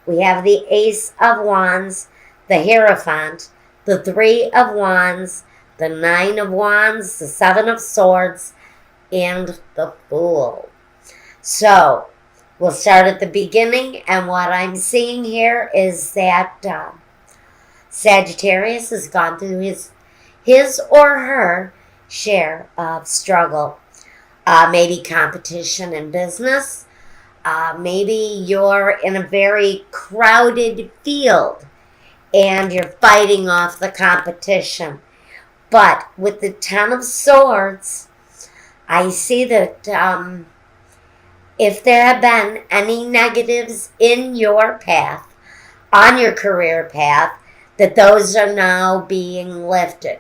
We have the Ace of Wands, the Hierophant, the Three of Wands, the Nine of Wands, the Seven of Swords, and the Fool. So, we'll start at the beginning, and what I'm seeing here is that Sagittarius has gone through his or her share of struggle. Maybe competition in business. Maybe you're in a very crowded field and you're fighting off the competition. But with the Ten of Swords, I see that if there have been any negatives in your path, on your career path, that those are now being lifted.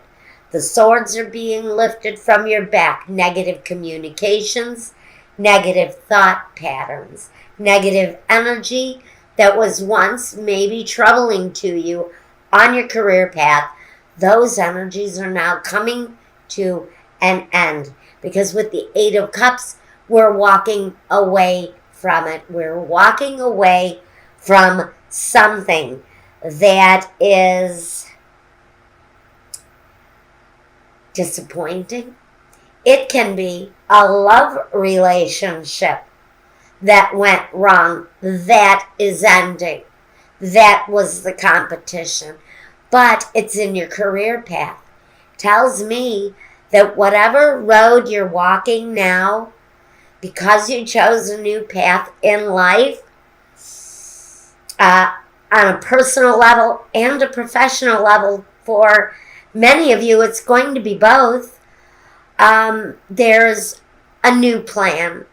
The swords are being lifted from your back. Negative communications, negative thought patterns, negative energy that was once maybe troubling to you on your career path. Those energies are now coming to an end. Because with the Eight of Cups, we're walking away from it. We're walking away from something that is disappointing. It can be a love relationship that went wrong, that is ending. That was the competition. But it's in your career path. Tells me that whatever road you're walking now, because you chose a new path in life, on a personal level and a professional level, for many of you, it's going to be both. There's a new plan,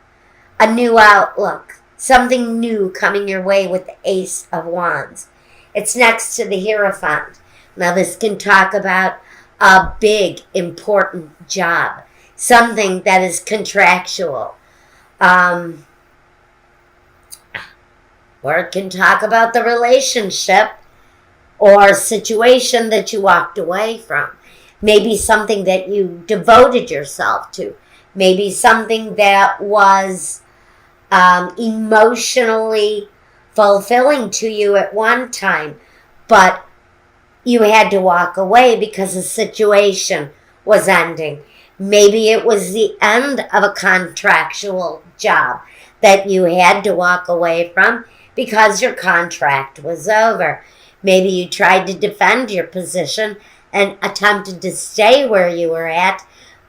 a new outlook, something new coming your way with the Ace of Wands. It's next to the Hierophant. Now, this can talk about a big, important job, something that is contractual. Or it can talk about the relationship or situation that you walked away from. Maybe something that you devoted yourself to. Maybe something that was emotionally fulfilling to you at one time, but you had to walk away because the situation was ending. Maybe it was the end of a contractual job that you had to walk away from because your contract was over. Maybe you tried to defend your position and attempted to stay where you were at,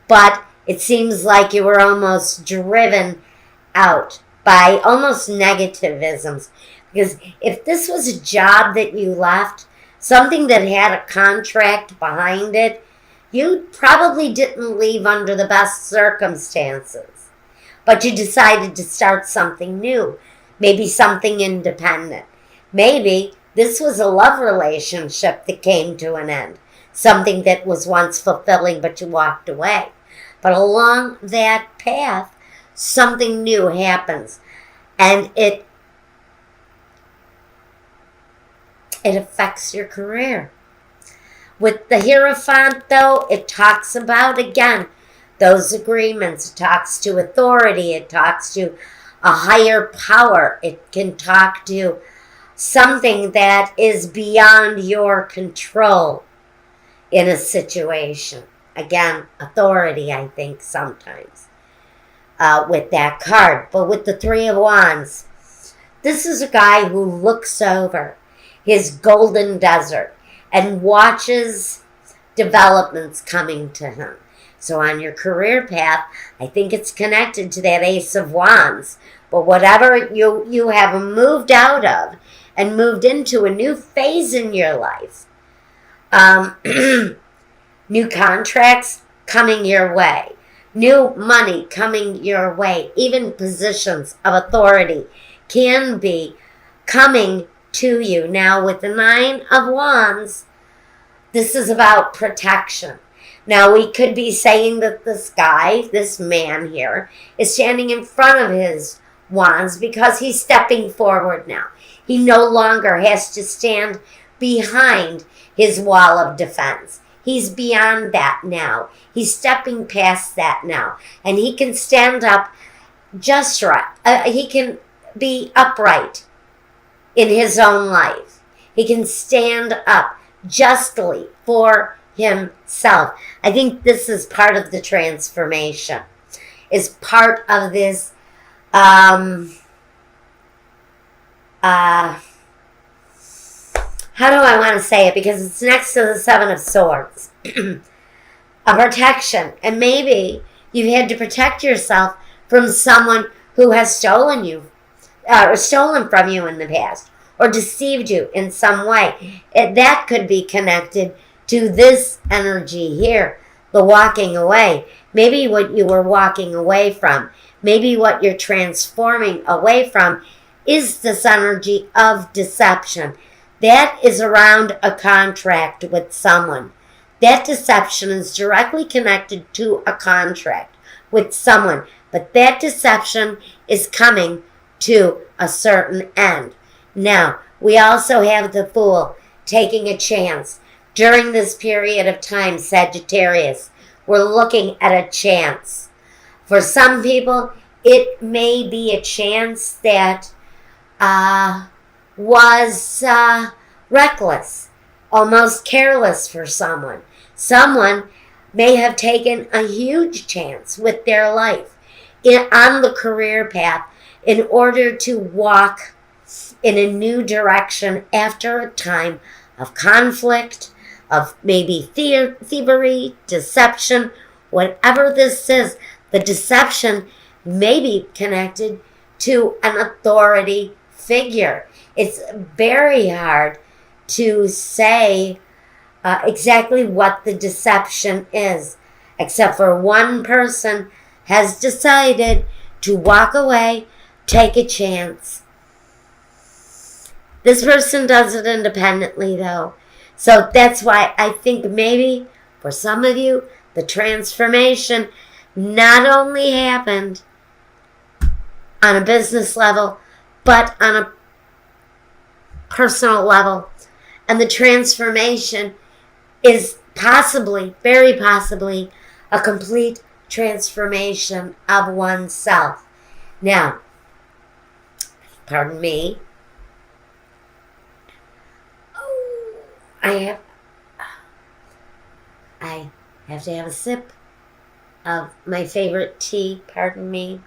but it seems like you were almost driven out by almost negativisms. Because if this was a job that you left, something that had a contract behind it, you probably didn't leave under the best circumstances. But you decided to start something new, maybe something independent. Maybe this was a love relationship that came to an end, something that was once fulfilling but you walked away. But along that path, something new happens, and it affects your career. With the Hierophant, though, it talks about, again, those agreements. It talks to authority. It talks to a higher power. It can talk to something that is beyond your control in a situation. Again, authority, I think, sometimes with that card. But with the Three of Wands, this is a guy who looks over his golden desert and watches developments coming to him. So on your career path, I think it's connected to that Ace of Wands. But whatever you have moved out of and moved into a new phase in your life, new contracts coming your way, new money coming your way, even positions of authority can be coming to you. Now with the Nine of Wands, this is about protection. Now we could be saying that this guy, this man here, is standing in front of his wands because he's stepping forward now. He no longer has to stand behind his wall of defense. He's beyond that now. He's stepping past that now. And he can stand up just right. He can be upright in his own life. He can stand up justly for himself. I think this is part of the transformation, is part of this how do I want to say it? Because it's next to the Seven of Swords. A protection. And maybe you've had to protect yourself from someone who has stolen you, or stolen from you in the past, or deceived you in some way. That could be connected to this energy here, the walking away. Maybe what you were walking away from, maybe what you're transforming away from is this energy of deception. That is around a contract with someone. That deception is directly connected to a contract with someone. But that deception is coming to a certain end. Now, we also have the Fool taking a chance. During this period of time, Sagittarius, we're looking at a chance. For some people, it may be a chance that was reckless, almost careless for someone. Someone may have taken a huge chance with their life on the career path in order to walk in a new direction after a time of conflict, of maybe thievery, deception, whatever this is. The deception may be connected to an authority figure. It's very hard to say exactly what the deception is, except for one person has decided to walk away, take a chance. This person does it independently, though. So that's why I think maybe for some of you, the transformation not only happened on a business level, but on a personal level. And the transformation is possibly, very possibly, a complete transformation of oneself. Now, pardon me. I have to have a sip of my favorite tea. Pardon me.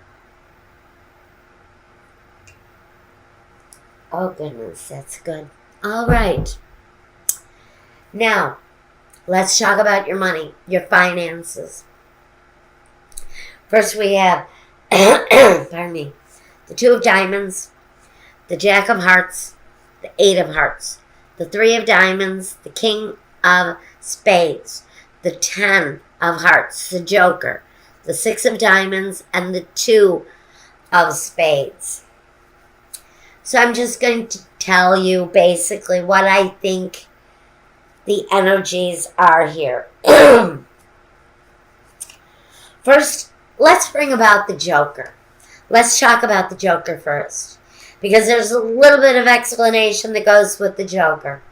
Oh, goodness, that's good. All right. Now, let's talk about your money, your finances. First, we have, pardon me, the Two of Diamonds, the Jack of Hearts, the Eight of Hearts, the Three of Diamonds, the King of Spades, the Ten of Hearts, the Joker, the Six of Diamonds, and the Two of Spades. So I'm just going to tell you basically what I think the energies are here. First, let's bring about the Joker. Let's talk about the Joker first, because there's a little bit of explanation that goes with the Joker.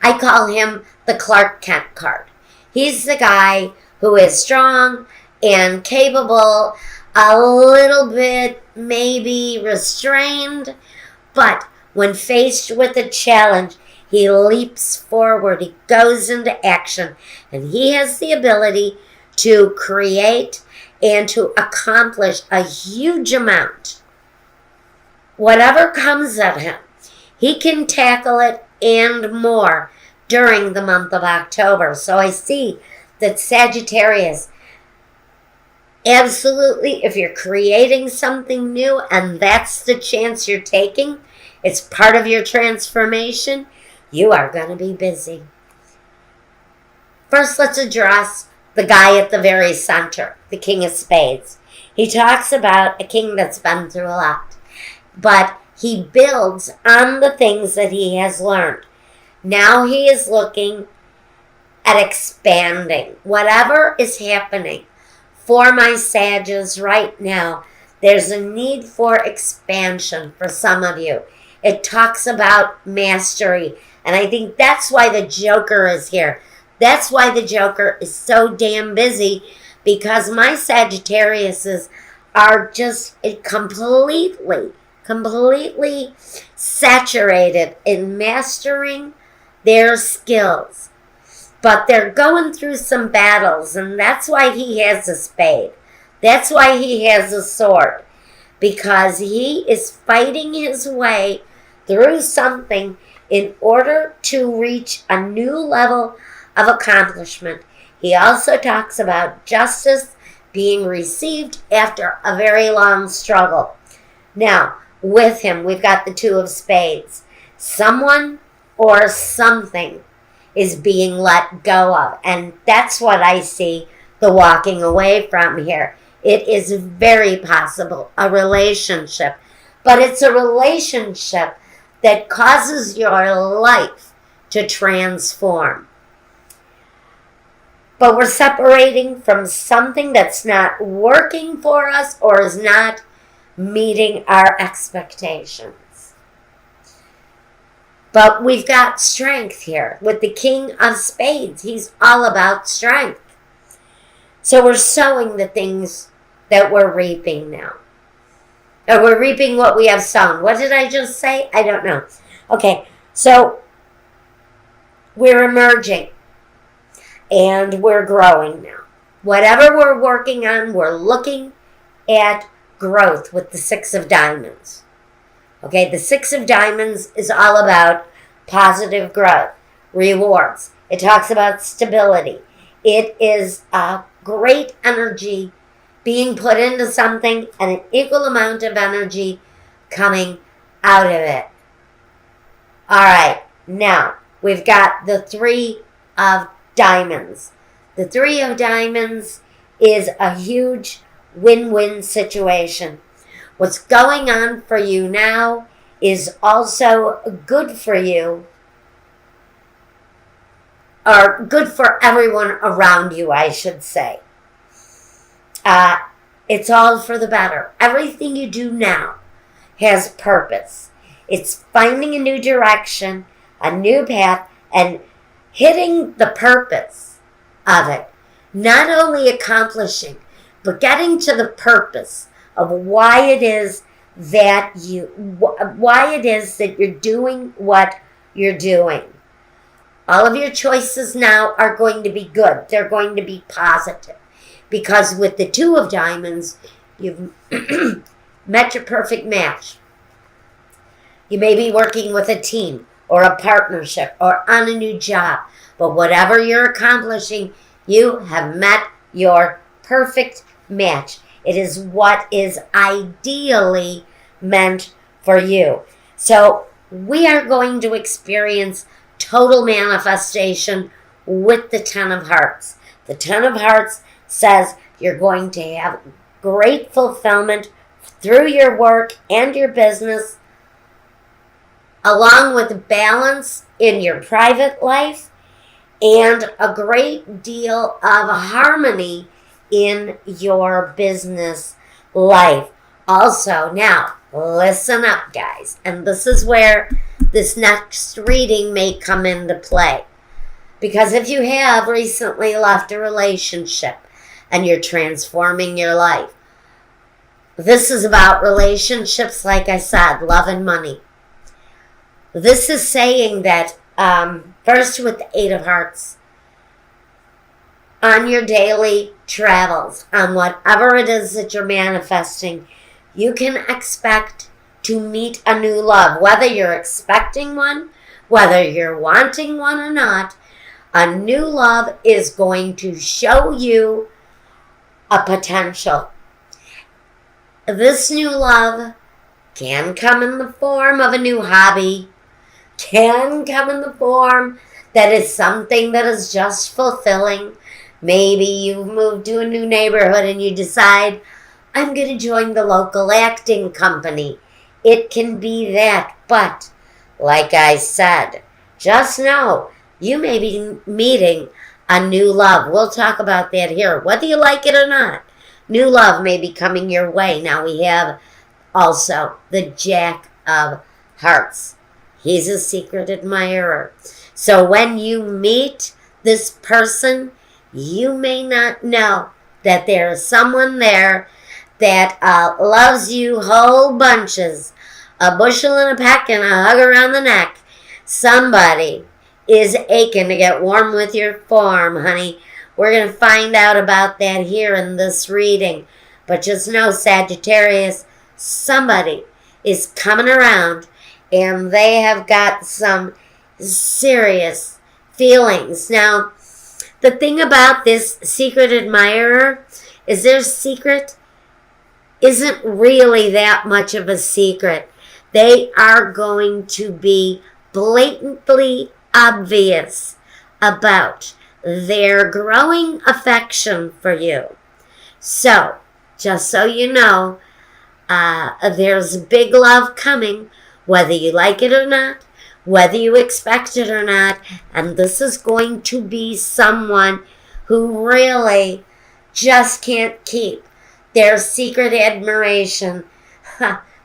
I call him the Clark Kent card. He's the guy who is strong and capable, a little bit maybe restrained, but when faced with a challenge, he leaps forward, he goes into action, and he has the ability to create and to accomplish a huge amount. Whatever comes at him, he can tackle it and more during the month of October. So I see that Sagittarius, absolutely, if you're creating something new and that's the chance you're taking, it's part of your transformation, you are going to be busy. First, let's address the guy at the very center, the King of Spades. He talks about a king that's been through a lot, but he builds on the things that he has learned. Now he is looking at expanding. Whatever is happening for my Sages right now, there's a need for expansion for some of you. It talks about mastery, and I think that's why the Joker is here. That's why the Joker is so damn busy, because my Sagittariuses are just completely completely saturated in mastering their skills. But they're going through some battles, and that's why he has a spade. That's why he has a sword. Because he is fighting his way through something in order to reach a new level of accomplishment. He also talks about justice being received after a very long struggle. Now, with him, we've got the Two of Spades. Someone or something is being let go of. And that's what I see the walking away from here. It is very possible a relationship. But it's a relationship that causes your life to transform. But we're separating from something that's not working for us or is not meeting our expectations. But we've got strength here. With the King of Spades, he's all about strength. So we're sowing the things that we're reaping now. Or we're reaping what we have sown. What did I just say? I don't know. Okay, so we're emerging. And we're growing now. Whatever we're working on, we're looking at growth with the Six of Diamonds. Okay, the Six of Diamonds is all about positive growth, rewards. It talks about stability. It is a great energy being put into something and an equal amount of energy coming out of it. All right, now we've got the Three of Diamonds. The Three of Diamonds is a huge win-win situation. What's going on for you now is also good for you, or good for everyone around you, I should say. It's all for the better. Everything you do now has purpose. It's finding a new direction, a new path, and hitting the purpose of it. Not only accomplishing, but getting to the purpose of why it is that you're doing what you're doing. All of your choices now are going to be good. They're going to be positive. Because with the Two of Diamonds, you've met your perfect match. You may be working with a team or a partnership or on a new job. But whatever you're accomplishing, you have met your perfect match. It is what is ideally meant for you. So we are going to experience total manifestation with the Ten of Hearts. The Ten of Hearts says you're going to have great fulfillment through your work and your business, along with balance in your private life and a great deal of harmony in your business life. Also, now, listen up, guys. And this is where this next reading may come into play. Because if you have recently left a relationship and you're transforming your life, this is about relationships, like I said, love and money. This is saying that, first with the Eight of Hearts, on your daily travels, on whatever it is that you're manifesting, you can expect to meet a new love. Whether you're expecting one, whether you're wanting one or not, a new love is going to show you a potential. This new love can come in the form of a new hobby, can come in the form that is something that is just fulfilling. Maybe you've moved to a new neighborhood and you decide, I'm going to join the local acting company. It can be that, but like I said, just know you may be meeting a new love. We'll talk about that here, whether you like it or not. New love may be coming your way. Now we have also the Jack of Hearts. He's a secret admirer. So when you meet this person, you may not know that there is someone there that loves you whole bunches a bushel and a peck and a hug around the neck. Somebody is aching to get warm with your form, honey. We're going to find out about that here in this reading. But just know, Sagittarius, somebody is coming around and they have got some serious feelings. Now, the thing about this secret admirer is their secret isn't really that much of a secret. They are going to be blatantly obvious about their growing affection for you. So, just so you know, there's big love coming, whether you like it or not, whether you expect it or not, and this is going to be someone who really just can't keep their secret admiration